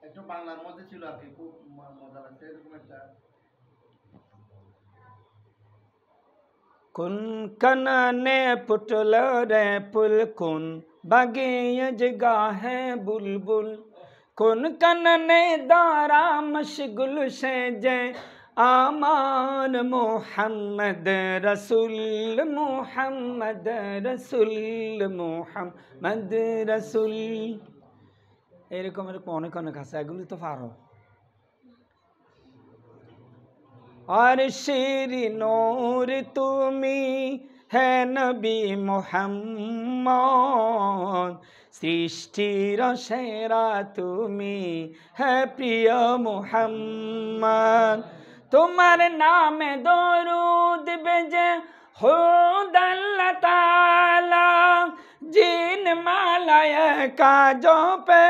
একটু বাংলার মধ্যে ছিল আর কি, খুব মজা লাগছে এরকম একটা। कुन कनने पुटलो रे पुल कुन बगे जगह है बुलबुल कुन कनने दारा मशगुल से जय आमान मोहम्मद रसूल मोहम्मद रसूल मोहम्मद रसूल। এরকম এরকম অনেক অনেক আছে, এগুলি তো পারো। और शेरी नूर तुमी है नबी मोहम्मद सृष्टिर सेरा तुमी है प्रिय मोहम्मद तुम्हार नामे दरूद बेजे खुद अल्लाह ताला जिन मालाय काजो पे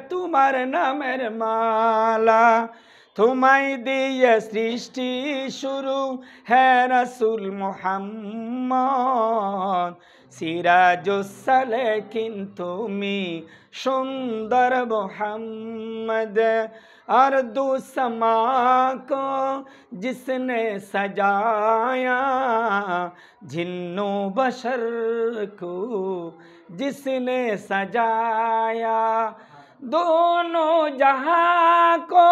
तुम्हार नामेर माला तुम्हाई दिए सृष्टि शुरू है रसूल मोहम्मद सिराजुस्सले किन्तु मी सुंदर मोहम्मद अर्दु समा को जिसने सजाया जिन्नो बशर को जिसने सजाया दोनों जहां को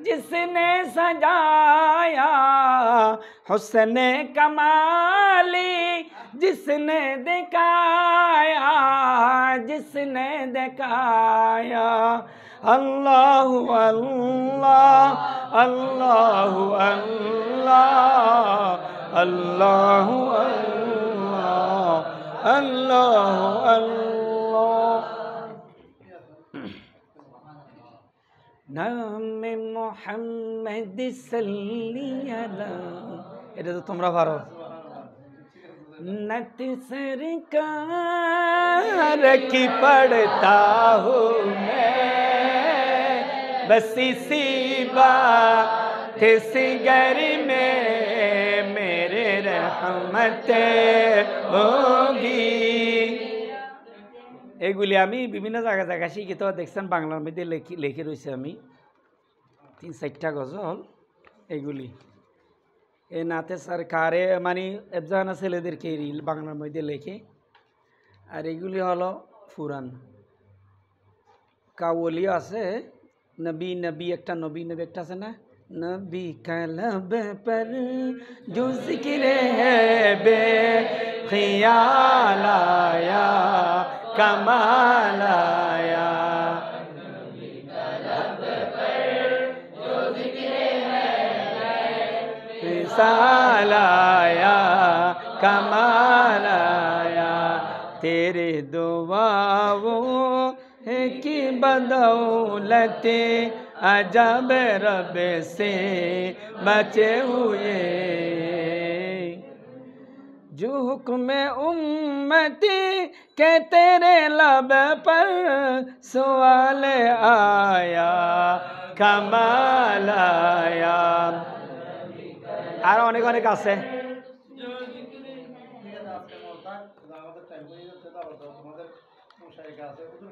जिसने सजाया हुस्ने कमाली जिसने दिखाया जिसने दिखाया अल्लाह अल्लाह अल्लाह अल्लाह अल्लाह अल्लाह अल्लाह अल्लाह। नाम मोहम्मद सल्ली अला, এটা তো তোমরা পারো। नत सरकार की पढ़ता हूँ मैं बस इसी बात सिगर में मेरे रहमत होगी। এগুলি আমি বিভিন্ন জায়গা জায়গায় শিখি, তো দেখছেন বাংলার মধ্যে লিখে রয়েছে আমি 3-4টা গজল। এগুলি এই নাতে সরকারে মানে এফজানা ছেলেদেরকে বাংলার মধ্যে লেখে। আর এগুলি হলো পুরাণ কাওয়ালি আছে। নবী নবী একটা নবী নবী একটা আছে না, নবী কলব पर जो जिक्र है बे ख्याल आया कमाल आया विशाल आया कमाल आया तेरे दुआओं की बदौलत अजब रब से बचे हुए जो हुक्म उम्मती के तेरे लब पर सवाल आया कमाल आया। আর অনেক অনেক আছে। ঠিক আছে, আজকে আমাদের বুঝে যাচ্ছে, তারপর তোমাদের মশাইকা আছে হুজুর